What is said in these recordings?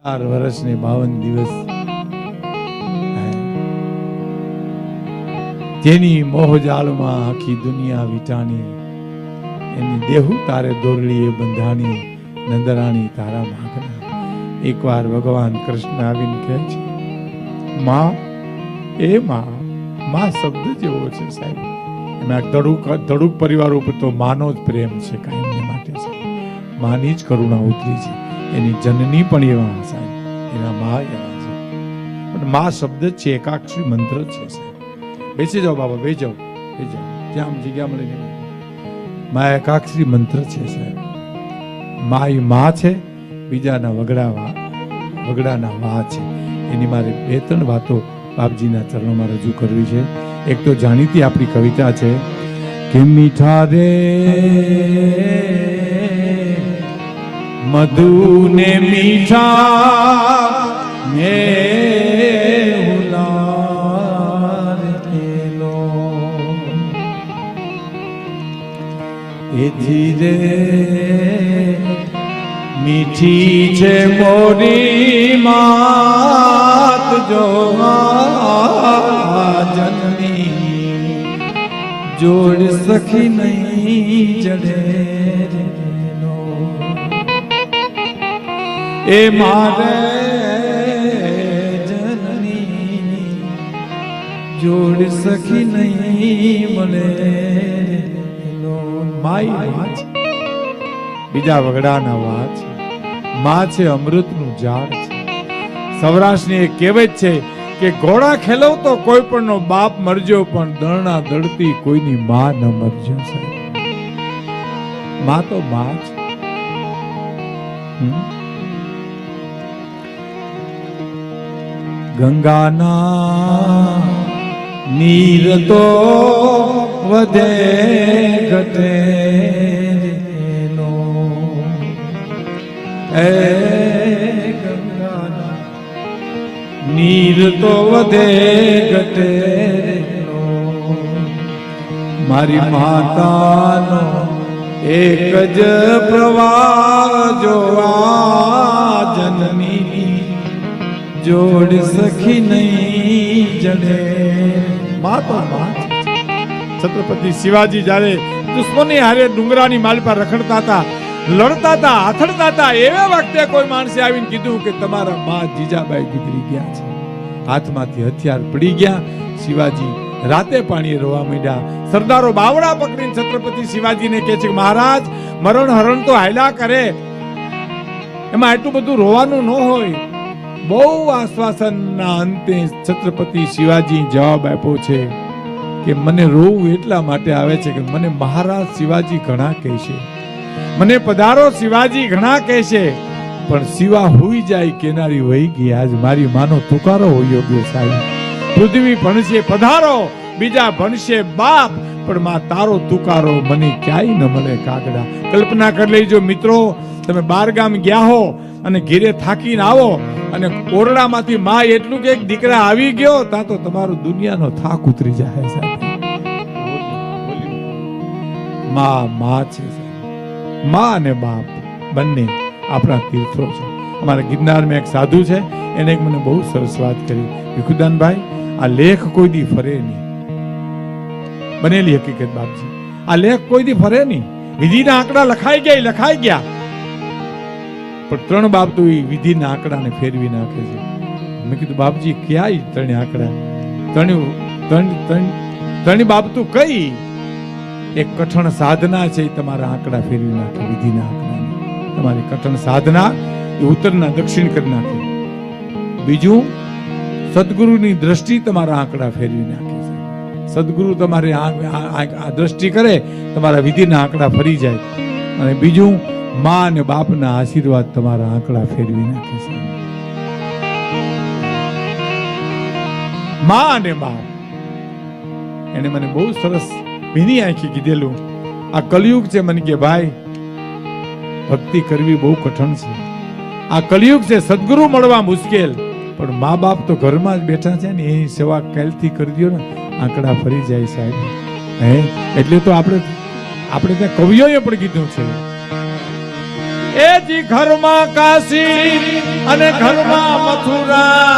4 વર્ષ ને 52 દિવસ જેની મોહજાળમાં આખી દુનિયા વિટાણી, એની દેહુ તારે દોરડીએ બંધાણી, નંદરાણી તારા માગના. એકવાર ભગવાન કૃષ્ણ આવીને કહે છે, માં એ માં શબ્દ જેવો છે સાહેબ. એમાં ધડુક પરિવાર ઉપર તો માનો જ પ્રેમ છે, કાયમને માટે છે. માની જ કરુણા ઉતરી છે. એની જનની પણ એવા સાહેબ, એના મા એવા છે. પણ મા શબ્દ છે, એકાક્ષરી મંત્ર છે સાહેબ. બેસી જાઓ બાબા, બેસી જાઓ, જ્યાં જગ્યા મળી. મા એકાક્ષરી મંત્ર છે સાહેબ. મા એ મા છે, બીજાના વગડાના વા છે. એની મારે 2-3 વાતો બાપજીના ચરણોમાં રજૂ કરવી છે. એક તો જાણીતી આપણી કવિતા છે કે મીઠા રે મધુ ને મીઠા મે હુલાર કેલો એ ધીરે મીઠી છે મોરી માત જો જનની જોડ સખી નહીં જડે એ મારે જનની જોડ સખી નહીં મળે. માય બીજા વગડાના વાત છે. માં છે અમૃતનું ઝાડ છે. સૌરાષ્ટ્રની એક કહેવત છે કે ઘોડા ખેલવતો કોઈ પણ નો બાપ મરજો, પણ દળના દળતી કોઈની માં ન મરજો સાહેબ. માં તો માં છે. ગંગાના નીર તો વધે ઘટે એ ગંગાના નીર તો વધે ઘટે મારી માતાનો એક જ પ્રવાહ જોવા જનની જોડ સખી નહીં જડે. છત્રપતિ શિવાજી જ્યારે દુશ્મની હારે ડુંગરાની માલ પર રખડતા હતા, લડતા હતા, આથડતા હતા, એવા વખતે કોઈ માણસે આવીને કીધું કે તમારા માં જીજાબાઈ ગુજરી ગયા છે. હાથમાંથી હથિયાર પડી ગયા. શિવાજી રાતે પાણીએ રોવા માંડ્યા. સરદારો બાવડા પકડીને છત્રપતિ શિવાજીને કહે છે કે મહારાજ મરણ હરણ તો હાયલા કરે, એમાં એટલું બધું રોવાનું ન હોય. બહુ આશ્વાસનના અંતે છત્રપતિ શિવાજી જવાબ આપ્યો છે કે મને રોવું એટલા માટે આવે છે કે મને મહારાજ શિવાજી ઘણા કહેશે, મને પધારો શિવાજી ઘણા કહેશે, પણ શિવા હોઈ જાય કેનારી વહી ગઈ. આજ મારી માનો તુકારો હોયો ગયો સાહેબ. પૃથ્વી ભણશે પધારો, બીજા ભણશે બાપ, પણ માં તારો તુકારો મને ક્યાંય ન મળે કાગડા. કલ્પના કરી લેજો મિત્રો, તમે 12 ગામ ગયા હો અને ઘેરે થાકીને આવો અને ઓરડામાંથી માં એટલું કે દીકરા આવી ગયો, ત્યાં તો તમારો દુનિયાનો થાક ઉતરી જાય સાહેબ. માં છે સાહેબ. માં અને બાપ બંને આપણા તીર્થો છે. અમારા ગિરનારમાં એક સાધુ છે, એને એક મને બહુ સરસ વાત કરી. ભીખુદાનભાઈ, આ લેખ કોઈ દી ફરે નહીં. બનેલી હકીકત બાપજી, આ લેખ કોઈ દી ફરે નહીં. વિધિના આંકડા લખાઈ ગયા, પણ 3 બાપ તો એ વિધિના આંકડાને ફેરવી નાખે છે. મેં કીધું બાપજી ક્યાં 3 આંકડા? 3 બાબતું કઈ? એક કઠણ સાધના છે, તમારા આંકડા ફેરવી નાખે. વિધિના આંકડાને તમારી કઠણ સાધના એ ઉત્તરના દક્ષિણ કરી નાખે. બીજું, સદગુરુની દ્રષ્ટિ તમારા આંકડા ફેરવી નાખે છે. સદગુરુ તમારે આ દ્રષ્ટિ કરે, તમારા વિધિના આંકડા ફરી જાય. અને બીજું, માં અને બાપના આશીર્વાદ તમારા આંકડા ફેરવી નાખે છે. માં અને બાપ, એને મને બહુ સરસ ભીની આંખી કીધેલું. આ કલયુગ છે. મને કે ભાઈ ભક્તિ કરવી બહુ કઠણ છે. આ કલયુગ છે, સદગુરુ મળવા મુશ્કેલ, પણ મા બાપ તો ઘરમાં જ બેઠા છે ને, એની સેવા કાલથી કરી દો ને, આંકડા ફરી જાય સાહેબ. એટલે તો આપણે ત્યાં કવિઓએ પણ કીધું છે એ જી ઘરમાં કાશી અને ઘરમાં મથુરા,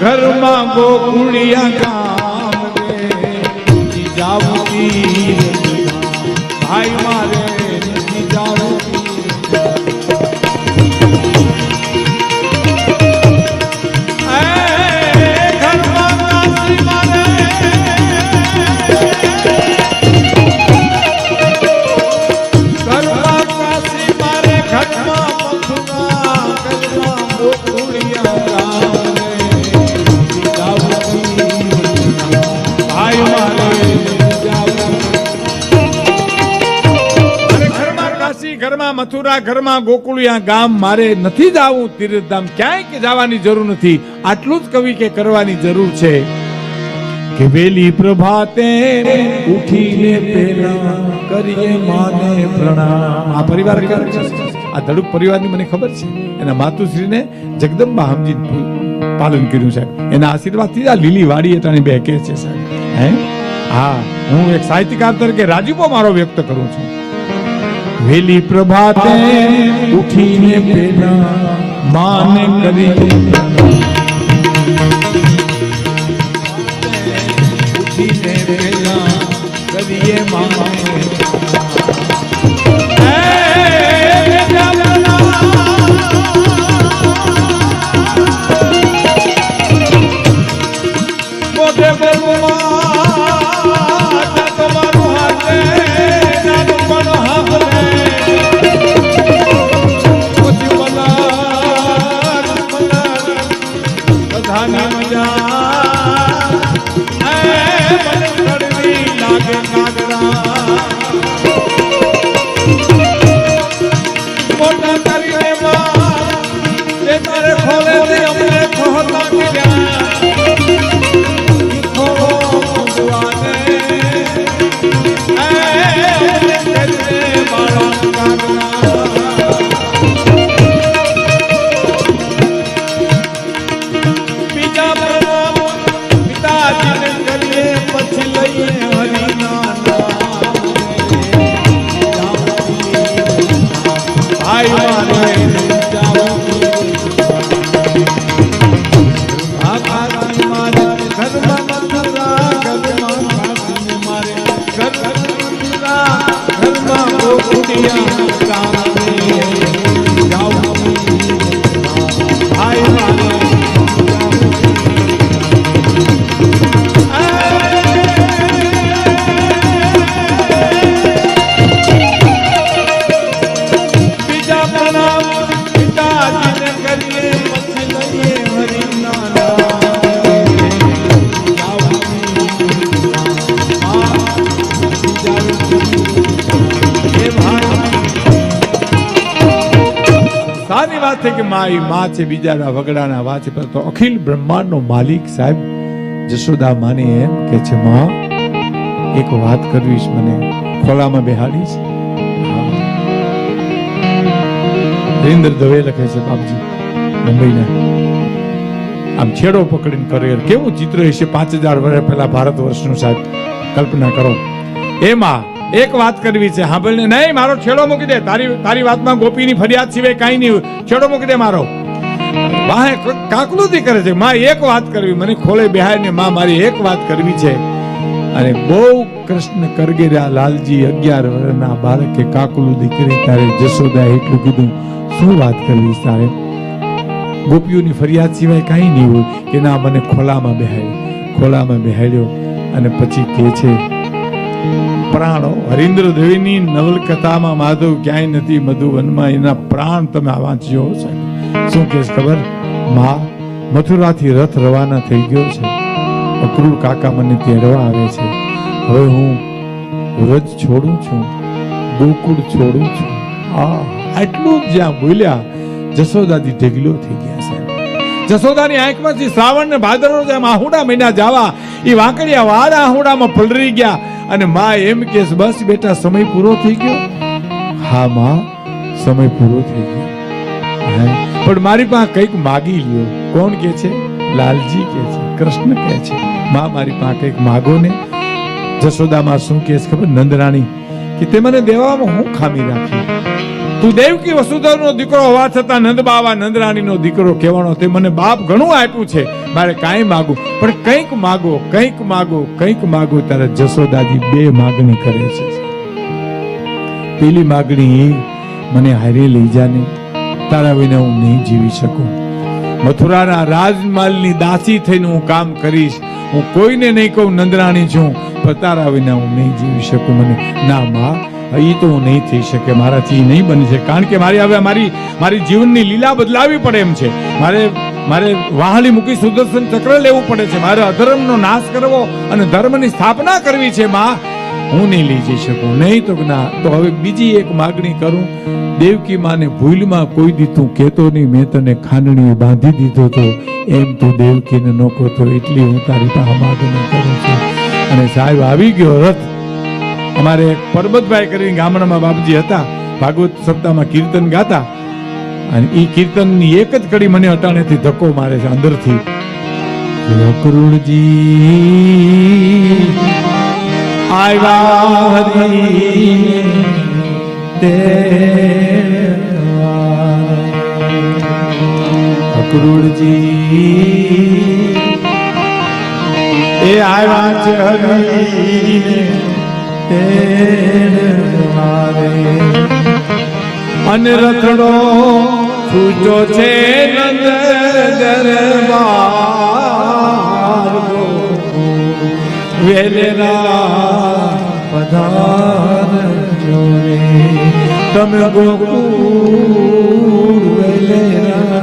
ઘરમાં ગોકુળિયા ગામ રે જાવતી ભાઈ મારે જાવતી મથુરા, ઘરમાં ગોકુળિયા ગામ મારે નથી જાવું તીર્થધામ, ક્યાંય જવાની જરૂર નથી. આટલું જ કવિ કે કરવાની જરૂર છે કે વેલી પ્રભાતે ઉઠીને પહેલા કરીએ માને પ્રણામ. આ પરિવાર આ ધડુક પરિવારની મને ખબર છે. એના માતુશ્રીને જગદંબા સમજી પાલન કર્યું છે. એના આશીર્વાદથી આ લીલી વાડી એટાણી બેકે છે સાહેબ. હે હા, હું એક સાહિત્યકાર તરીકે રાજીપો મારો વ્યક્ત કરું છું. વેલી પ્રભાતે ઉઠીને પેલા માને કરી ઉઠીને પેલા કરીએ માને મોટે બોલવા કે મારી માં છે, બીજાના વગડાના વાત છે, તો અખિલ બ્રહ્માંડનો માલિક સાહેબ જશોદા માને એમ કે છે, માં એક વાત કરવીશ, મને ખોલામાં બેહાડીશ. હરીન્દ્ર દવે લખે છે બાપજી મુંબઈના. આમ છેડો પકડીને કરિયર કેવું ચિત્ર હશે 5000 વર્ષ પહેલા ભારત વર્ષનું સાહેબ. કલ્પના કરો. એમાં એક વાત કરવી છે, સાંભળને નહીં, મારો છેડો મૂકી દે. તારી વાતમાં ગોપીની ફરિયાદ સિવાય કાંઈ નહીં, છેડો મૂકી દે મારો. વાહે કાકલુદી કરે છે. માં એક વાત કરવી, મને ખોલે બેહાડીને માં મારી એક વાત કરવી છે. અને બહુ કૃષ્ણ કરગેરા લાલજી 11 વર્ષના બાળકે કાકલુદી કરી. તારે જશોદા એટલું કીધું, શું વાત કરવી તારે? ગોપીઓની ફરિયાદ સિવાય કાંઈ નહીં હોય કે ના, મને ખોલામાં બેહાડ્યો. અને પછી કે છે પ્રાણો. હરીન્દ્ર દેવીની નવલકથામાં માધવ ક્યાંય નથી, મધુવનમાં એના પ્રાણ તમે વાંચજો. શું કે ખબર? માં મથુરાથી રથ રવાના થઈ ગયો છે. અક્રૂર કાકા મને તેડવા આવે છે. હવે હું વ્રજ છોડું છું, ગોકુળ છોડું છું. આટલું જ્યાં બોલ્યા જશોદાજી ઢગલો થઈ ગયા છે. જશોદાની આંખમાંથી શ્રાવણ ને ભાદરવો જેમ આહુડા મહિના જાવા એ વાંકડિયા વાળા આહુડામાં પલરી ગયા. અને માં એમ કે બસ બેટા સમય પૂરો થઈ ગયો. હા માં, સમય પૂરો થઈ ગયો, પણ મારી પાસે કંઈક માગી લ્યો. કોણ કે છે? લાલજી કે છે, કૃષ્ણ કે છે. માં મારી પાસે કંઈક માગો ને. જશોદામાં શું કે ખબર? નંદરાણી કે તે મને દેવામાં હું ખામી રાખી? તું દેવકી વસુદેવનો દીકરો હોવા છતાં નંદ બાવા નંદરાણીનો દીકરો કહેવાનો, તે મને બાપ ઘણું આપ્યું છે, મારે કાંઈ માગું, પણ કંઈક માગો, કંઈક માગો, કંઈક માગો. ત્યારે જશોદાજી બે માગણી કરે છે. પેલી માગણી, મને હારે લઈ જાને, તારા વિના હું નહીં જીવી શકું. મથુરાના રાજમહેલની દાસી થઈને હું કામ કરીશ, હું કોઈને નહીં કહું નંદરાણી છું, પણ તારા વિના હું નહીં જીવી શકું. મને ના માં, એ તો નહીં થઈ શકે, મારાથી નહીં બની શકે, કારણ કે મારી હવે મારી જીવનની લીલા બદલાવી પડે એમ છે. મારે વાહલી મૂકી સુદર્શન ચક્ર લેવું પડે છે, મારે અધર્મનો નાશ કરવો અને ધર્મની સ્થાપના કરવી છે. માં, હું નહીં લઈ જઈ શકું. નહીં તો ના, તો હવે બીજી એક માગણી કરું. દેવકી માને ભૂલમાં કોઈ દી તું કહેતો નહીં, મેં તને ખાંડણીએ બાંધી દીધો તો, એમ તું દેવકીને ન કહેતો, એટલી હું તારી પાસે માગણી કરું છું. અને સાહેબ આવી ગયો રથ. અમારે પરબતભાઈ કરીને ગામડામાં બાપજી હતા, ભાગવત સપ્તાહમાં કીર્તન ગાતા, અને એ કીર્તનની એક જ કડી મને અટાણેથી ધક્કો મારે છે અંદરથી. અકરુણજી આવ્યા હરી અકરુણજી એ આવ્યા છે હરી અને રથડો છૂટો છે નંદ દરબાર, વેલેરા પધારજો રે તમે ગોકુળ, વેલેરા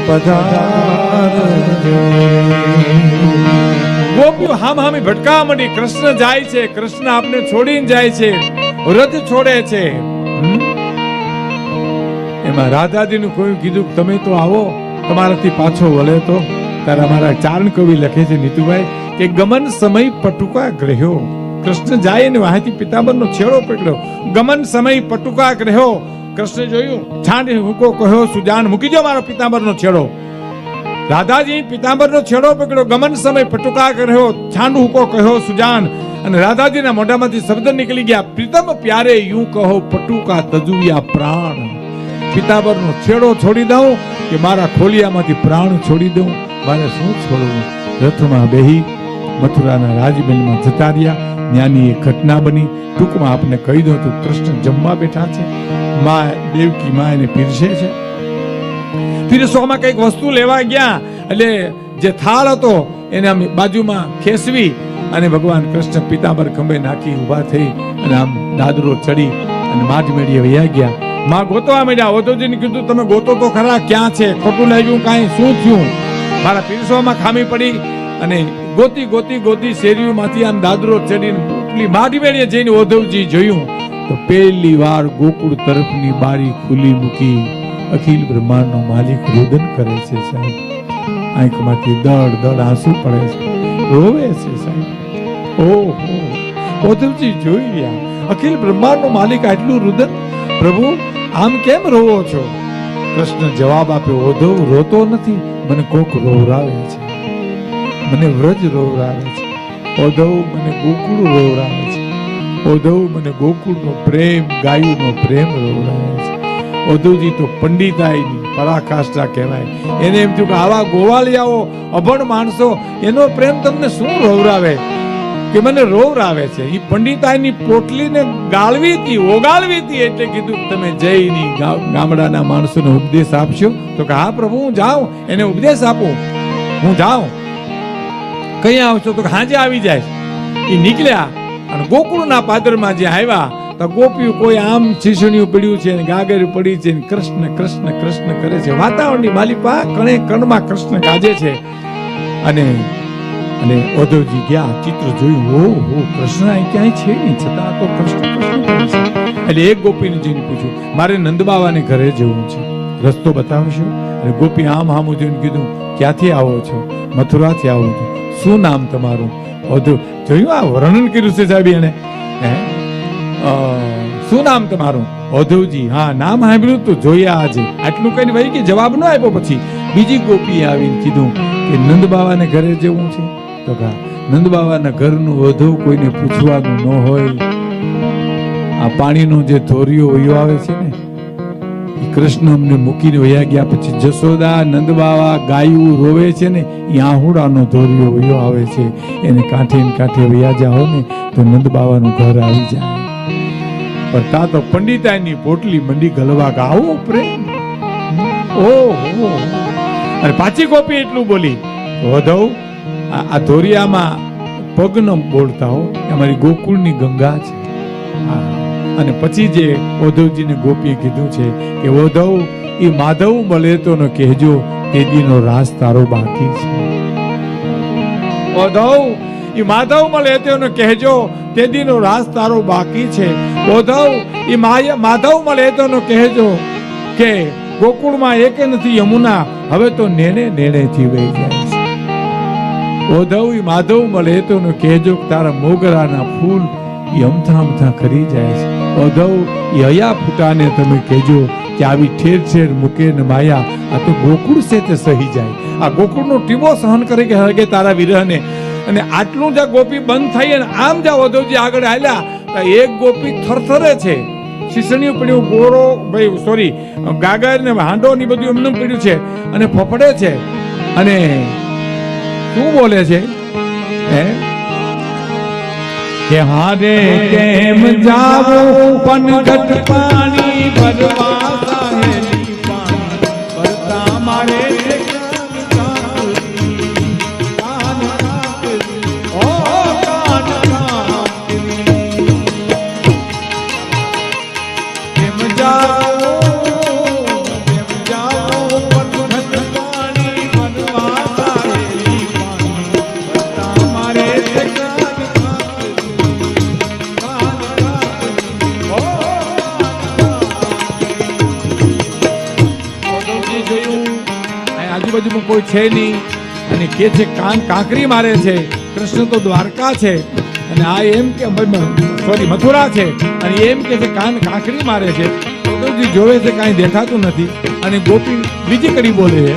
પધારજો. ગોપીઓ હામ હામી ભટકા માંડી. કૃષ્ણ જાય છે, કૃષ્ણ આપને છોડીને જાય છે, રથ છોડે છે. એમાં રાધાજીનું કોઈ કીધું તમે તો આવો, તમારાથી પાછો વળે તો. તારા મારા ચારણ કવિ લખે છે નીતુભાઈ કે ગમન સમય પટુકા ગ્રહ્યો. કૃષ્ણ જાય ને વાહેથી પિતાંબરનો છેડો પકડ્યો. ગમન સમય પટુકા ગ્રહ્યો. કૃષ્ણ જોયું, છાંડ હુકો કહ્યો સુજાન, મૂકી દો મારો પિતાંબરનો છેડો. રાધાજી પિતાંબરનો છેડો પકડ્યો. ગમન સમય પટુકા કર્યો, છાંડ હુકો કહ્યો સુજાન. અને રાધાજીના મોઢામાંથી શબ્દ નીકળી ગયા, પ્રીતમ પ્યારે યું કહો પટુકા તજુયા પ્રાણ. પિતાંબરનો છેડો છોડી દઉં કે મારા ખોલિયામાંથી પ્રાણ છોડી દઉં? મારે શું છોડવું? રથમાં બેહી મથુરાના રાજમહેલમાં જતા રહ્યા. જ્ઞાની એક ઘટના બની. ટૂંકમાં આપને કહી દઉં તો કૃષ્ણ જમવા બેઠા છે, માં દેવકી માં એને પીરસે છે. પીરસવામાં કઈક વસ્તુ લેવા ગયા, એટલે જે થાળ હતો એને આમ બાજુમાં ખેસવી અને ભગવાન કૃષ્ણ પિતાંબર ખંભે નાખી ઉભા થઈ અને આમ દાદરો ચડી અને માજ મેળીએ વયા ગયા. માં ગોતવા માંડ્યા. ઓધવજીને કીધું તમે ગોતો તો ખરા, ક્યાં છે, ખોટું લાગ્યું, કાંઈ શું થયું, મારા પીરસવામાં ખામી પડી. અને ગોતી ગોતી ગોતી શેરીઓમાંથી આમ દાદરો ચડીને પેલી માટી મેળીએ જઈને ઓધવજી જોયું તો પહેલી વાર ગોકુળ તરફની બારી ખુલ્લી મૂકી અખિલ બ્રહ્માંડનો માલિક રુદન કરે છે સાહેબ. આંખમાંથી દળ દળ આંસુ પડે છે, રોવે છે સાહેબ. ઓહો, ઓધવજી જોઈ રહ્યા, અખિલ બ્રહ્માંડનો માલિક આટલું રુદન, પ્રભુ આમ કેમ રોવો છો? કૃષ્ણ જવાબ આપ્યો, ઓધવ રોતો નથી, મને કોક રોવરાવે છે, મને વ્રજ રોવરાવે છે, ઓધવ મને ગોકુળ રોવરાવે છે, ઓધવ મને ગોકુળનો પ્રેમ, ગાયુનો પ્રેમ રોવરાવે છે. ઓધવજી તો પંડિતાઈની પરાકાષ્ઠા કહેવાય. એને એમ થયું કે આવા ગોવાળિયાઓ, અભણ માણસો, એનો પ્રેમ તમને શું રોવરાવે કે મને રોવરાવે છે? એ પંડિતાઈની પોટલીને ગાળવી હતી, ઓગાળવી હતી. એટલે કીધું તમે જઈની ગામડાના માણસોને ઉપદેશ આપશો? તો કે હા પ્રભુ, હું જાઉં, એને ઉપદેશ આપું, હું જાઉં. કઈ આવશો? તો હાજે આવી જાય. એ નીકળ્યા અને ગોકુળના પાદરમાં જે આવ્યા તો ગોપીઓ કોઈ આમ શીશણીયું પડ્યું છે, ગાગર પડી છે, કૃષ્ણ કૃષ્ણ કૃષ્ણ કરે છે. વાતાવરણની માલિપા કણે કણમાં કૃષ્ણ ગાજે છે. અને અને ઓધવજી ગયા, ચિત્ર જોયું, ઓહો કૃષ્ણ અહીં ક્યાંય છે નહીં, છતાં તો કૃષ્ણ કૃષ્ણ કરે છે. એટલે એક ગોપીને જઈને પૂછ્યું, મારે નંદબાવાને ઘરે જવું છે, રસ્તો બતાવશો? અને ગોપી આમ હામું જોઈને કીધું, ક્યાંથી આવો છો? મથુરાથી આવું છું. શું નામ તમારું? ઓધવ જોયું, આ વર્ણન કર્યું છે સાહેબ એને. શું નામ તમારું? ઓધવજી. હા, નામ સાંભળ્યું તો જોયા આજે. આટલું કઈ ભાઈ કે જવાબ ન આપ્યો. પછી બીજી ગોપી આવીને કીધું કે નંદબાવાને ઘરે જવું છે. તો કા નંદબાવાના ઘરનું ઓધવ કોઈને પૂછવાનું ન હોય. આ પાણીનો જે ધોરિયો વયો આવે છે ને, કૃષ્ણ અમને મૂકીને વયા ગયા પછી જશોદા નંદબાવા ગાયું રોવે છે ને એ આહુડાનો ધોરિયો વયો આવે છે, એને કાંઠે ને કાંઠે વયા જાઓ ને તો નંદબાવાનું ઘર આવી જાય. પણ તા તો પંડિતાઈની પોટલી મંડી ગલવા ગાવો પ્રેમ. ઓહો! અને પાછી ગોપી એટલું બોલી, વધવ આ ધોરિયામાં પગ ન બોલતા હો, અમારી ગોકુળની ગંગા છે. અને પછી જે ઓધવજીને ગોપીએ કીધું છે કે ઓધવ એ માધવ મળે તો ન કહેજો તેદીનો રાસ તારો બાકી છે. ઓધવ એ માધવ મળે તો ન કહેજો તેદીનો રાસ તારો બાકી છે. ઓધવ એ માધવ મળે તો ન કહેજો કે ગોકુળમાં એકે નથી યમુના, હવે તો નેણે નેણેથી વહી જાય છે. ઓધવ એ માધવ મળે તો ન કહેજો તારા મોગરાના ફૂલ એ અમથા અમથા ખરી જાય છે. ઓધવ એ હયા ફૂટાને તમે કહેજો કે આવી ઠેર ઠેર મૂકે ને માયા, આ તો ગોકુળ છે તે સહી જાય. આ ગોકુળનો ટીમો સહન કરે કે હરગે તારા વિરહને. અને આટલું જ્યાં ગોપી બંધ થઈ અને આમ જ્યાં ઓધવજી આગળ હાલ્યા, એક ગોપી થરથરે છે, શીસણિયું પડ્યું, ગોરો ભાઈ સોરી ગાગર ને હાંડો ની બધું એમને પડ્યું છે અને ફફડે છે. અને શું બોલે છે કે હારે કેમ જાવો પનઘટ પાણી ભરવા, સાહેલી પાણી ભરતા મારે આજુબાજુમાં કોઈ છે નહીં અને કે છે કાન કાંકરી મારે છે. કૃષ્ણ તો દ્વારકા છે અને આ એમ કે સોરી મથુરા છે અને એમ કે છે કાન કાંકરી મારે છે. ઓધવજી જોવે છે કાંઈ દેખાતું નથી અને ગોપી બીજી કડી બોલે છે,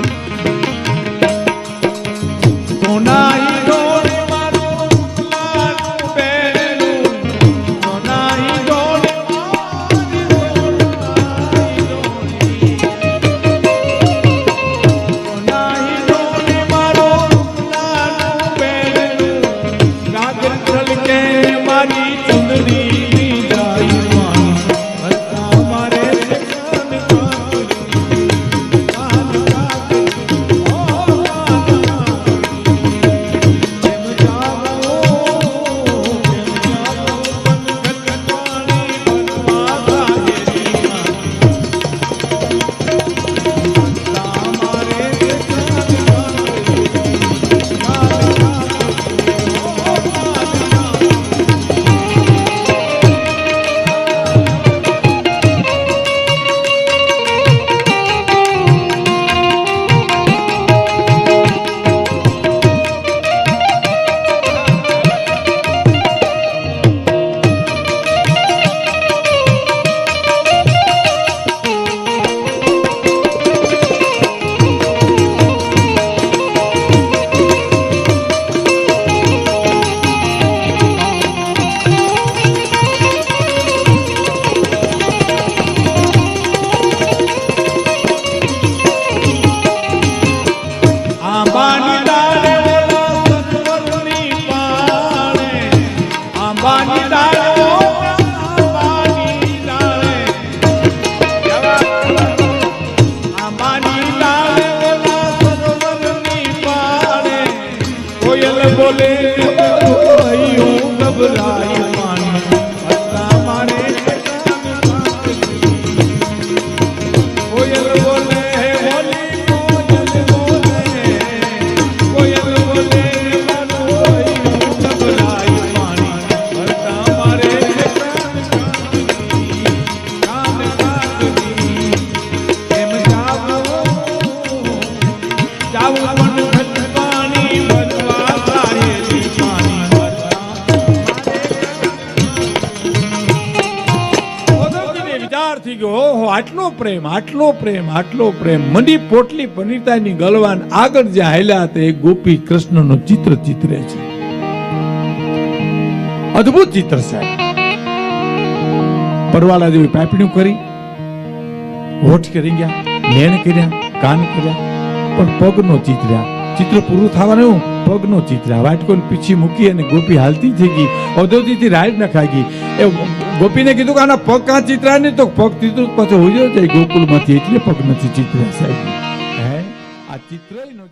આટલો પ્રેમ મંડી પોટલી પનીતાની ગલવાન આગળ જ્યાં હાલ્યા તે એક ગોપી કૃષ્ણનો ચિત્ર ચિત્રે છે. અદ્ભુત ચિત્ર સાહેબ. પરવાળા જેવી પાપણું કરી હોઠ કરી ગયા, નેણ કર્યા, કાન કર્યા, પણ પગ નો ચિતર્યા. ચિત્ર પૂરું થવાનું પગ નો ચિતર્યા. વાટકોને પીછી મૂકી અને ગોપી હાલતી થઈ ગઈ, અધોતીથી રાડ નખાઈ ગઈ. એ ગોપીને કીધું કે આના પગ કાં ચિતરાય નહીં, તો પગ ચિત્ર પાછો હોઈ જાય ગોકુળમાંથી, એટલે પગ નથી ચિતર્યા સાહેબ. હે આ ચિત્ર નો